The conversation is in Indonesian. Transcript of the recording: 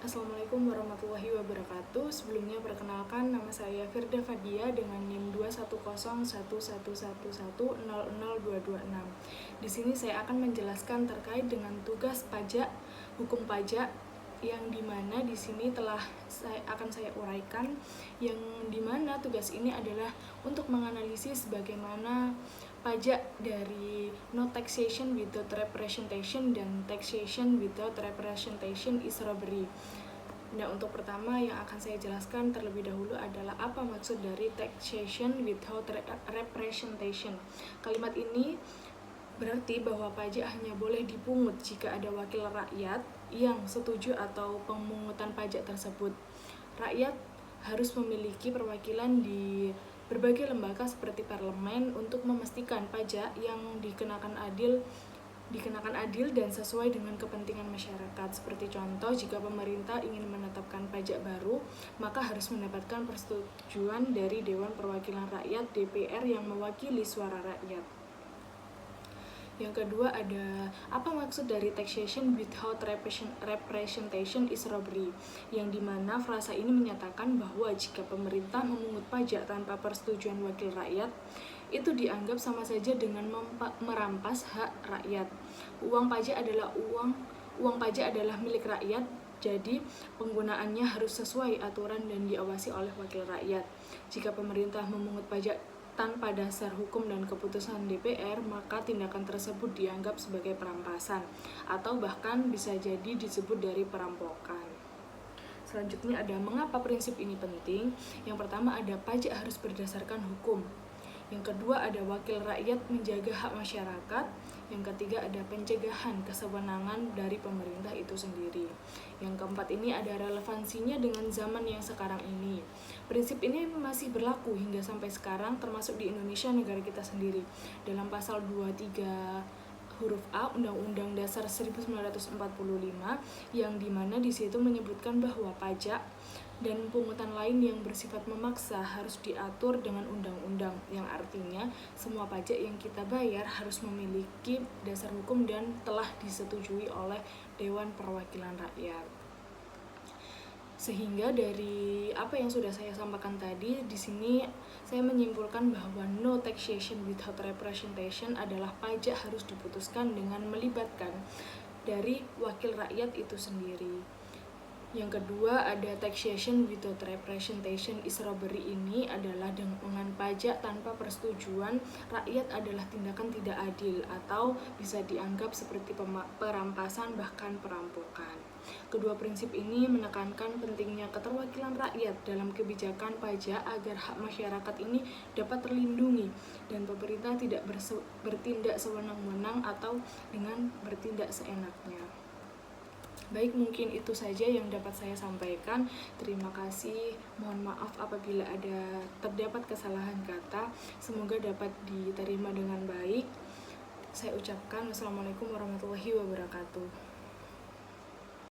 Assalamualaikum warahmatullahi wabarakatuh. Sebelumnya perkenalkan, nama saya Firda Fadia dengan NIM 2101111002226. Di sini saya akan menjelaskan terkait dengan tugas pajak, hukum pajak yang dimana di sini akan saya uraikan, yang dimana tugas ini adalah untuk menganalisis bagaimana pajak dari no taxation without representation dan taxation without representation is robbery. Nah, untuk pertama yang akan saya jelaskan terlebih dahulu adalah apa maksud dari taxation without representation. Kalimat ini berarti bahwa pajak hanya boleh dipungut jika ada wakil rakyat yang setuju atau pemungutan pajak tersebut. Rakyat harus memiliki perwakilan di berbagai lembaga seperti parlemen untuk memastikan pajak yang dikenakan adil dan sesuai dengan kepentingan masyarakat. Seperti contoh, jika pemerintah ingin menetapkan pajak baru, maka harus mendapatkan persetujuan dari Dewan Perwakilan Rakyat (DPR) yang mewakili suara rakyat. Yang kedua ada apa maksud dari taxation without representation is robbery, yang dimana frasa ini menyatakan bahwa jika pemerintah memungut pajak tanpa persetujuan wakil rakyat, itu dianggap sama saja dengan merampas hak rakyat. Uang pajak adalah milik rakyat, jadi penggunaannya harus sesuai aturan dan diawasi oleh wakil rakyat. Jika pemerintah memungut pajak tanpa dasar hukum dan keputusan DPR, maka tindakan tersebut dianggap sebagai perampasan atau bahkan bisa jadi disebut dari perampokan. Selanjutnya ada mengapa prinsip ini penting. Yang pertama ada pajak harus berdasarkan hukum. Yang kedua ada wakil rakyat menjaga hak masyarakat. Yang ketiga ada pencegahan kesewenangan dari pemerintah itu sendiri. Yang keempat ini ada relevansinya dengan zaman yang sekarang ini. Prinsip ini masih berlaku hingga sampai sekarang, termasuk di Indonesia, negara kita sendiri. Dalam pasal 23 huruf A Undang-Undang Dasar 1945, yang dimana di situ menyebutkan bahwa pajak dan pungutan lain yang bersifat memaksa harus diatur dengan undang-undang, yang artinya semua pajak yang kita bayar harus memiliki dasar hukum dan telah disetujui oleh Dewan Perwakilan Rakyat. Sehingga dari apa yang sudah saya sampaikan tadi, di sini saya menyimpulkan bahwa no taxation without representation adalah pajak harus diputuskan dengan melibatkan dari wakil rakyat itu sendiri. Yang kedua ada taxation without representation is robbery, ini adalah dengan pajak tanpa persetujuan rakyat adalah tindakan tidak adil atau bisa dianggap seperti perampasan bahkan perampokan. Kedua prinsip ini menekankan pentingnya keterwakilan rakyat dalam kebijakan pajak agar hak masyarakat ini dapat terlindungi dan pemerintah tidak bertindak sewenang-wenang atau dengan bertindak seenaknya. Baik, mungkin itu saja yang dapat saya sampaikan. Terima kasih. Mohon maaf apabila terdapat kesalahan kata. Semoga dapat diterima dengan baik. Saya ucapkan wassalamualaikum warahmatullahi wabarakatuh.